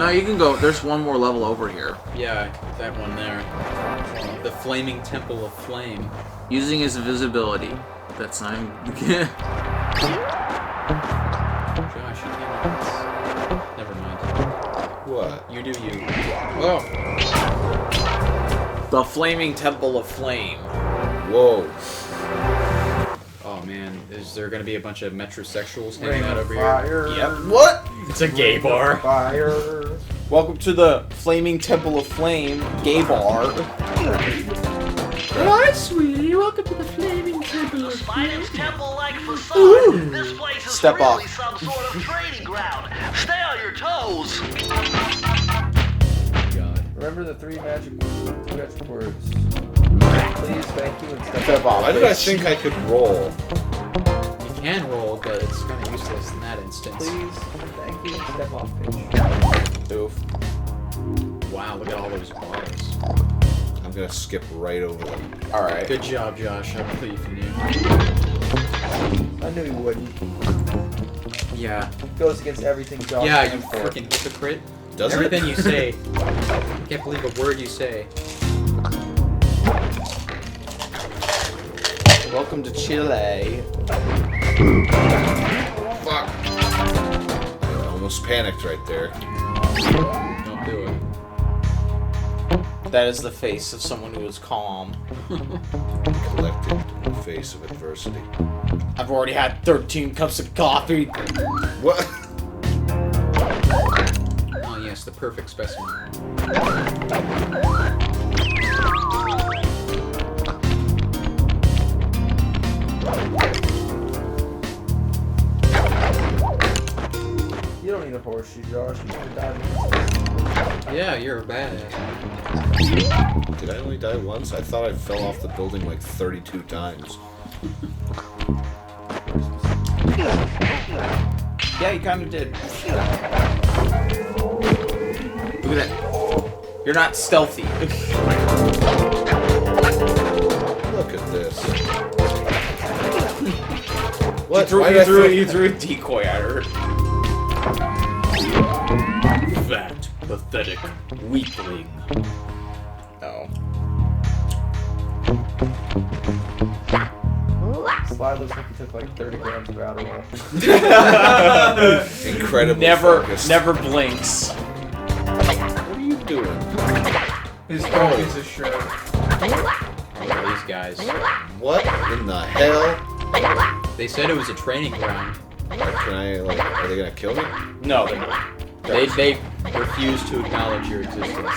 No, you can go. There's one more level over here. Yeah, that one there. The Flaming Temple of Flame. Using his invisibility. That's not even... Josh, you can't. Never mind. What? You do you. Oh. The Flaming Temple of Flame. Whoa. Oh man, is there gonna be a bunch of metrosexuals hanging out over Fire. here? Yep. What? It's a gay bar. Fire. Welcome to the Flaming Temple of Flame gay bar. Hi, sweetie. Welcome to the Flaming Temple of Despite its temple-like facade, this place is Step really off. some sort of training ground. Stay on your toes. God. Remember the three magic words. Please, thank you, and Step off. Why did I think I could roll? You can roll, but it's kind of useless in that instance. Please, thank you, and step off, bitch. Oof. Wow, look at all those bars. I'm gonna skip right over them. Alright. Good job, Josh. I believe in you. I knew he wouldn't. Yeah. Goes against everything Josh Yeah, you stands for. freaking hypocrite. Does Everything it? you say. I can't believe a word you say. Welcome to Chile. Fuck. I almost panicked right there. Don't do it. That is the face of someone who is calm. Collected in the face of adversity. I've already had 13 cups of coffee. What? Oh yes, the perfect specimen. You don't need a horseshoe, Josh. You can die. Yeah, you're a badass. Did I only die once? I thought I fell off the building like 32 times. Yeah, you kind of did. Look at that. You're not stealthy. Look at this. What? You threw a decoy at her. Fat, pathetic, weakling. No. Slide looks like he took like 30 grams of Adderall. Incredibly focused. Never blinks. What are you doing? His phone is a shirt. Look at these guys. What in the hell? They said it was a training ground. Can I, like, are they gonna kill me? No, they're not. They refuse to acknowledge your existence.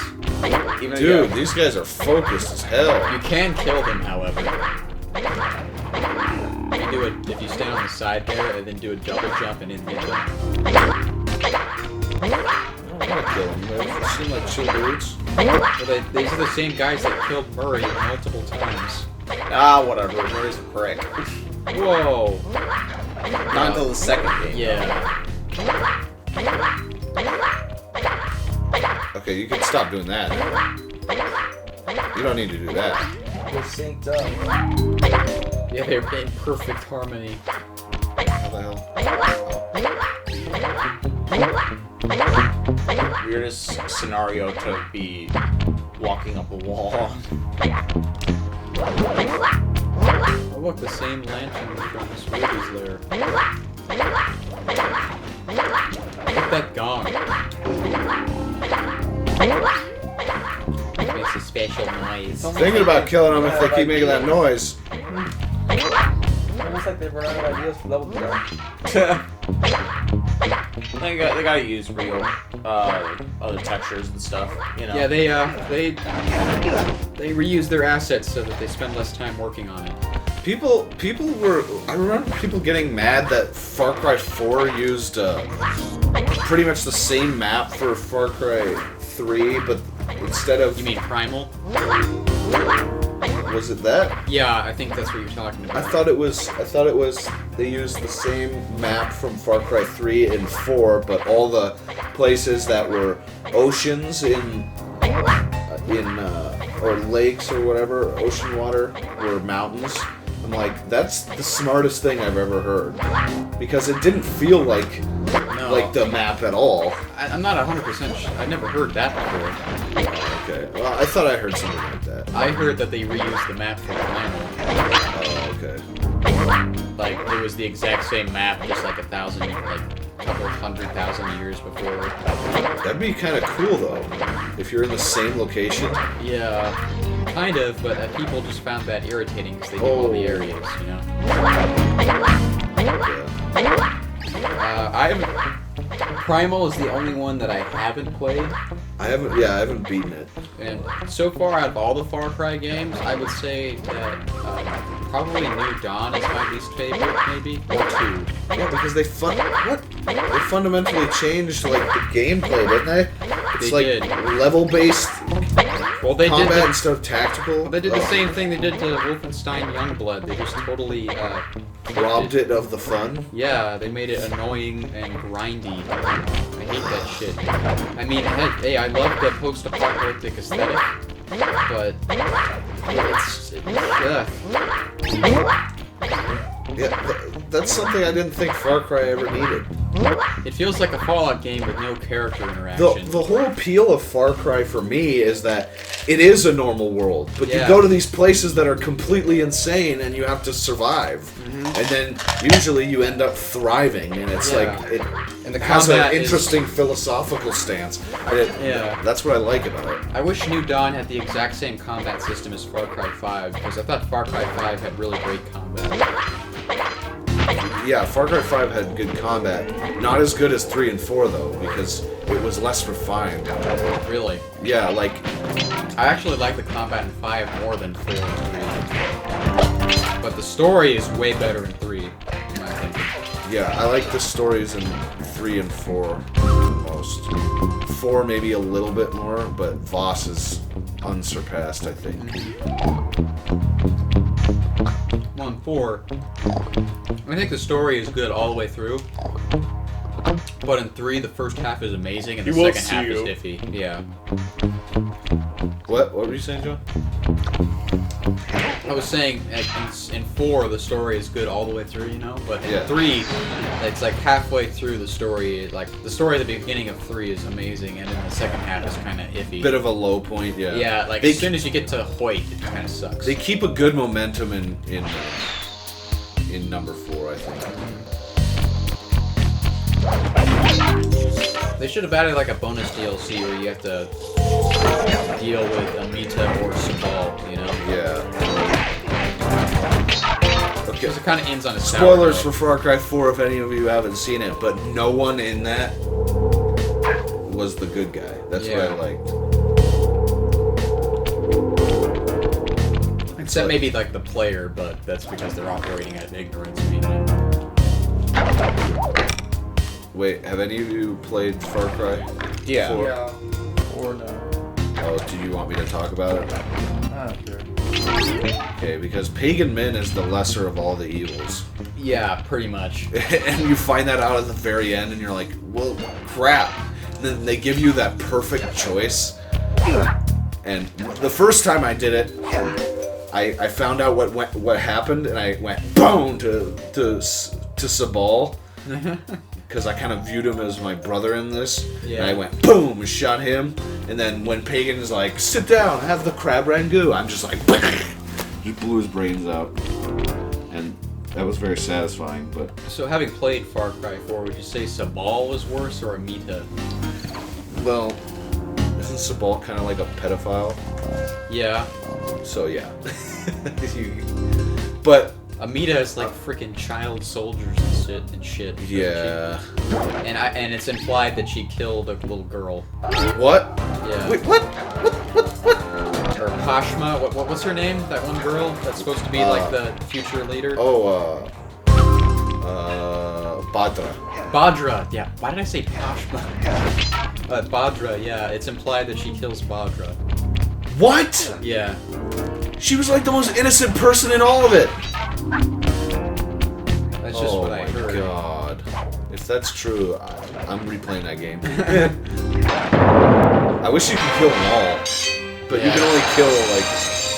Even Dude, these guys are focused as hell. You can kill them, however. You do it if you stand on the side there and then do a double jump and then hit them. I don't wanna kill them. They seem like chill dudes. Well, these are the same guys that killed Murray multiple times. Ah, whatever. Murray's a prick. Whoa. Not until the second game. Yeah. Okay, you can stop doing that. You don't need to do that. They're synced up. Yeah, they're in perfect harmony. How the hell? Weirdest scenario to be walking up a wall. Oh look, the same lantern from the Sweetie's lair. Look at that gong. Makes a special noise. Thinking about killing them if they keep making that noise. Almost like they've run out of ideas for level design. They gotta use real other textures and stuff. You know. Yeah, they reuse their assets so that they spend less time working on it. People were. I remember people getting mad that Far Cry 4 used pretty much the same map for Far Cry 3, but instead of. You mean Primal? Was it that? Yeah, I think that's what you're talking about. I thought it was. They used the same map from Far Cry 3 and 4, but all the places that were oceans or lakes or whatever, ocean water, were mountains, I'm like, that's the smartest thing I've ever heard. Because it didn't feel like the map at all. I'm not 100% sure. I've never heard that before. Okay. Well, I thought I heard something like that. I heard that they reused the map for Primal. Oh, okay. Like, it was the exact same map, just like a couple 100,000 years before. That'd be kind of cool, though. If you're in the same location. Yeah, kind of, but people just found that irritating because they knew all the areas, you know? Yeah. Primal is the only one that I haven't played. I haven't beaten it. And so far, out of all the Far Cry games, I would say that probably New Dawn is my least favorite, maybe, or 2. Yeah, because they fundamentally changed like the gameplay, didn't they? It's They like did. level-based Well, they combat did. instead of tactical. They did the same thing they did to Wolfenstein Youngblood. They just totally Robbed it of the fun. Yeah, they made it annoying and grindy. I hate that shit. I mean, hey, I love the post-apocalyptic aesthetic, but That's something I didn't think Far Cry ever needed. it feels like a Fallout game with no character interaction. The whole appeal of Far Cry for me is that it is a normal world, but Yeah. you go to these places that are completely insane and you have to survive. And then usually you end up thriving, and it's Yeah. like it And the has an combat is- interesting philosophical stance. Yeah. That's what I like about it. I wish New Dawn had the exact same combat system as Far Cry 5, because I thought Far Cry 5 had really great combat. Yeah, Far Cry 5 had good combat. Not as good as 3 and 4, though, because it was less refined. Really. Yeah, like, I actually like the combat in 5 more than 4 and 3. But the story is way better in 3, in my opinion. yeah, I like the stories in 3 and 4 most. 4 maybe a little bit more, but Voss is unsurpassed, I think. 1 and 4. I think the story is good all the way through. But in 3, the first half is amazing, and the He won't second half see is you. iffy. Yeah. What were you saying, Joe? I was saying, in 4, the story is good all the way through, you know? But in Yeah. 3, it's like halfway through the story, like, the story at the beginning of 3 is amazing, and then the second half is kind of iffy. Bit of a low point, yeah. Yeah, like, They as soon as you get to Hoyt, it kind of sucks. They keep a good momentum in number 4, I think. They should have added, like, a bonus DLC where you have to deal with Amita or Sabal, you know? Yeah. Okay. Because it kind of ends on a sour Spoilers note. for Far Cry 4 if any of you haven't seen it, but no one in that was the good guy. That's what I Yeah. liked. Except maybe, like, the player, but that's because they're operating at ignorance, maybe. Wait, have any of you played Far Cry? Yeah. 4? Yeah. Or no. Oh, do you want me to talk about it? Not sure. Okay, because Pagan Min is the lesser of all the evils. Yeah, pretty much. And you find that out at the very end, and you're like, well, crap. And then they give you that perfect choice. And the first time I did it, I found out what happened, and I went boom to Sabal. Because I kind of viewed him as my brother in this. Yeah. And I went boom and shot him. And then when Pagan is like, sit down, have the crab rangoon, I'm just like, just blew his brains out. And that was very satisfying, but So, having played Far Cry 4, would you say Sabal was worse or Amita? well, isn't Sabal kind of like a pedophile? Yeah. So yeah. But Amita is like freaking child soldiers and shit. yeah. And it's implied that she killed a little girl. What? Yeah. Wait, what? Or Pashma. What's her name? That one girl that's supposed to be like the future leader. Oh, Badra. Badra. Yeah. Why did I say Pashma? Badra. Yeah. It's implied that she kills Badra. What? Yeah. She was like the most innocent person in all of it. That's just what I heard. Oh my god. If that's true, I'm replaying that game. I wish you could kill them all. But you Yeah. can only kill, like...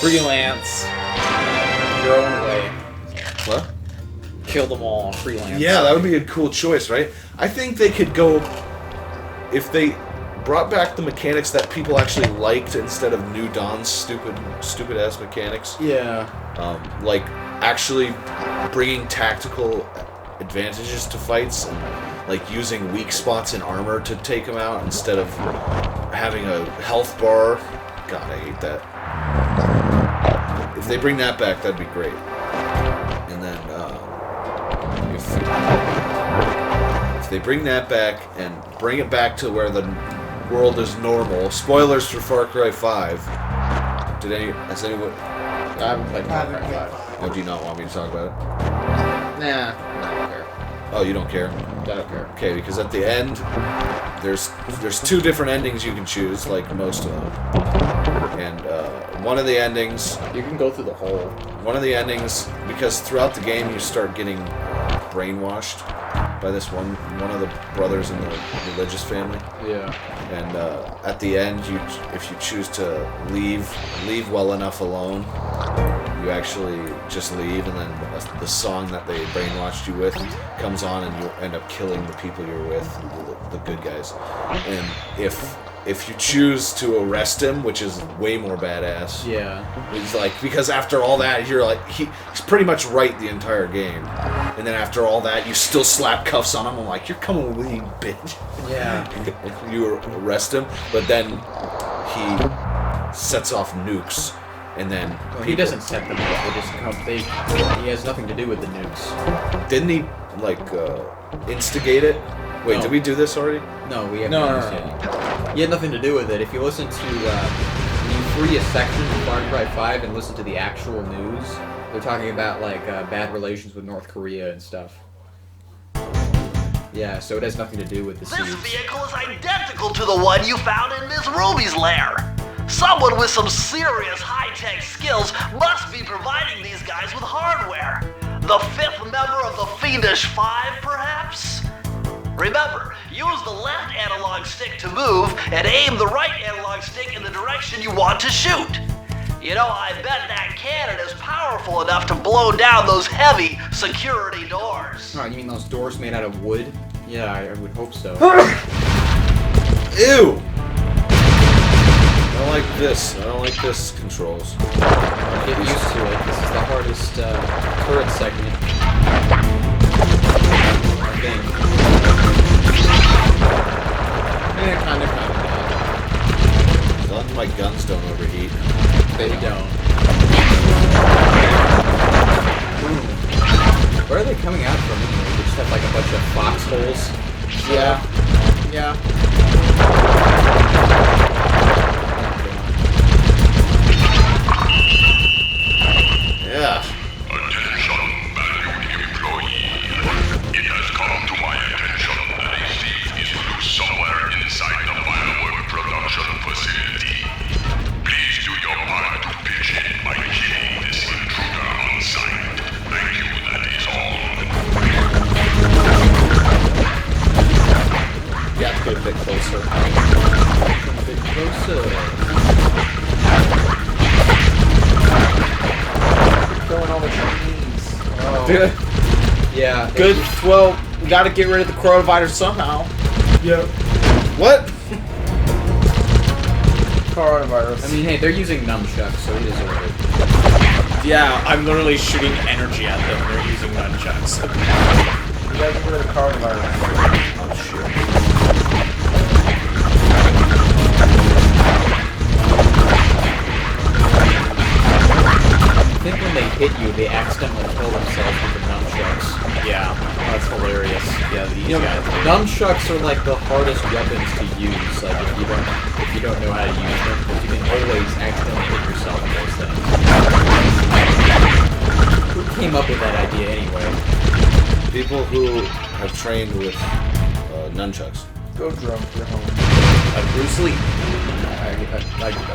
Freelance. Your own way. What? Kill them all, freelance. Yeah, that would be a cool choice, right? I think they could go if they brought back the mechanics that people actually liked instead of New Dawn's stupid ass mechanics. Yeah. Like actually bringing tactical advantages to fights and like using weak spots in armor to take them out instead of having a health bar. God, I hate that. If they bring that back, that'd be great. And then if they bring that back and bring it back to where the world is normal. Spoilers for Far Cry 5. Has anyone? I haven't played Far Cry 5. Oh, do you not want me to talk about it? Nah, I don't care. Oh, you don't care? I don't care. Okay, because at the end, there's 2 different endings you can choose, like most of them. And one of the endings... You can go through the whole... One of the endings, because throughout the game you start getting brainwashed by this one of the brothers in the religious family. Yeah. And at the end, if you choose to leave well enough alone, you actually just leave, and then the song that they brainwashed you with comes on, and you end up killing the people you're with, the good guys. And if you choose to arrest him, which is way more badass. Yeah. He's like, because after all that, you're like, he's pretty much right the entire game. And then after all that, you still slap cuffs on him. I'm like, you're coming with me, bitch. Yeah. You arrest him, but then he sets off nukes. And then He doesn't set them up. They just come. He has nothing to do with the nukes. Didn't he instigate it? Wait, No. did we do this already? No, we haven't. No. He had nothing to do with it. If you listen to, you free a section of Far Cry 5 and listen to the actual news, they're talking about bad relations with North Korea and stuff. Yeah, so it has nothing to do with the This siege. vehicle is identical to the one you found in Miss Ruby's lair. Someone with some serious high-tech skills must be providing these guys with hardware. The 5th member of the Fiendish Five, perhaps? Remember, use the left analog stick to move and aim the right analog stick in the direction you want to shoot. You know, I bet that cannon is powerful enough to blow down those heavy security doors. Oh, you mean those doors made out of wood? Yeah, I would hope so. Ew! I don't like this. I don't like this controls. Get used to it. This is the hardest turret segment. I think. Kind of. As long as my guns don't overheat. They don't. Where are they coming out from? They just have like a bunch of foxholes. Yeah. Yeah. Yeah. Attention, valued employee. It has come to my attention that a thief is loose somewhere inside the firework production facility. Please do your part to pitch in by killing this intruder on sight. Thank you, that is all. You have to get a bit closer. A bit closer. Killing all the Chinese. Oh. Yeah. Good. Well, we got to get rid of the coronavirus somehow. Yeah. What? Coronavirus. I mean, hey, they're using nunchucks, so they deserve it. Yeah, I'm literally shooting energy at them. They're using nunchucks. You gotta get rid of the coronavirus. Oh shit. I think when they hit you, they accidentally kill themselves with the nunchucks. Yeah, that's hilarious. Yeah, these You know, guys. nunchucks are like the hardest weapons to use. Like if you don't know how to use them, because you can always accidentally hit yourself with those things. Who came up with that idea anyway? People who have trained with nunchucks. Go drum for home. Bruce Lee.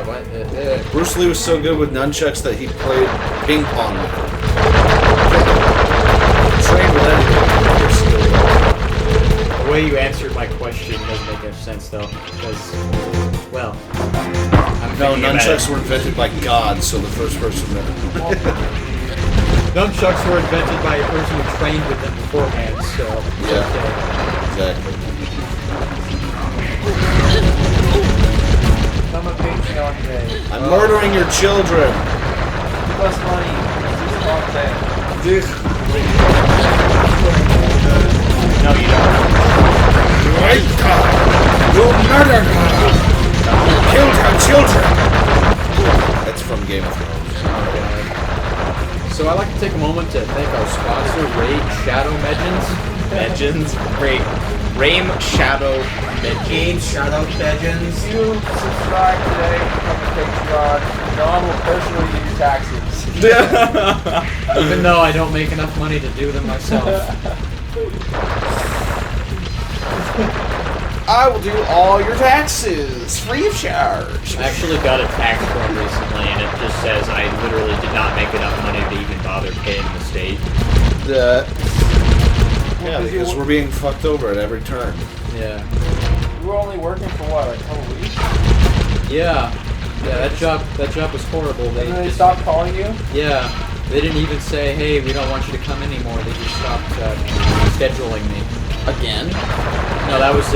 What? Bruce Lee was so good with nunchucks that he played ping pong with them. Trained with anything. The way you answered my question doesn't make any sense, though, because, well, No, nunchucks were invented by God, so the first person that Nunchucks were invented by a person who trained with them beforehand, so... Yeah. Okay. Exactly. I'm a Patreon today. I'm murdering your children. Give us money. This is a long thing. No, you don't. Great God! You murdered her! You killed her children! That's from Game of Thrones. So I'd like to take a moment to thank our sponsor, Raid Shadow Legends. Legends. Great. Rame Shadow Legends. Shadow Legends. If you subscribe today, become a Patreon, John will personally do your taxes. Even though I don't make enough money to do them myself. I will do all your taxes free of charge. I actually got a tax form recently, and it just says I literally did not make enough money to even bother paying the state. Yeah, because we're being fucked over at every turn. Yeah. You were only working for what, like a couple weeks? Yeah. Yeah, that job was horrible. And then they stopped calling you? Yeah. They didn't even say, hey, we don't want you to come anymore. They just stopped scheduling me. Again? No, that was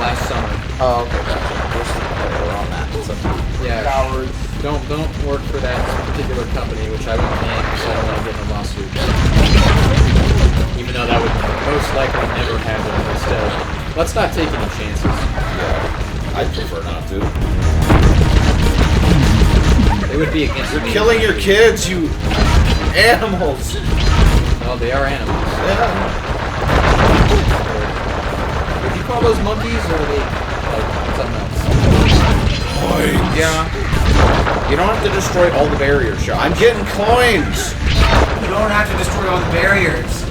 last summer. Oh, okay. We're on that. So. Yeah. Cowards. Don't work for that particular company, which I won't name because I don't want to get in a lawsuit. Even though that would most likely never happen, but still. Let's not take any chances. Yeah, I'd prefer not to. They would be against You're me. killing your kids, you animals. Well, they are animals. Yeah. Would you call those monkeys, or are they like something else? Yeah. You don't have to destroy all the barriers, Sean. I'm getting coins. You don't have to destroy all the barriers.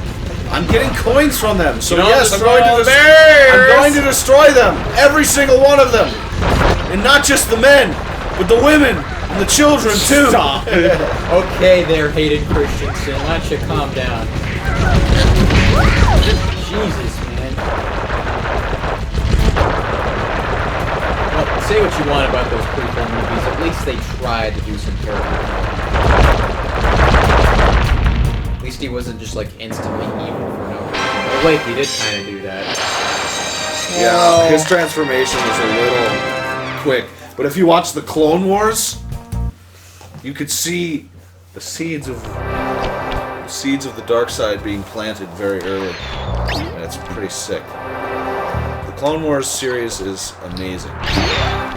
I'm getting coins from them. So You don't yes, I'm destroy going all to the I'm bears! going to destroy them. Every single one of them. And not just the men, but the women and the children too. Stop. Okay, there, hated Christensen. Why don't you calm down? Jesus, man. Well, say what you want about those prequel movies. At least they tried to do some character. At least he wasn't just like instantly evil for no reason. Well, wait, he did kind of do that. Yeah, his transformation is a little quick. But if you watch the Clone Wars, you could see the seeds of the dark side being planted very early, and it's pretty sick. The Clone Wars series is amazing.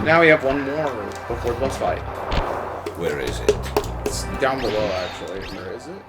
Now we have one more before the boss fight. Where is it? It's down below, actually. Where is it?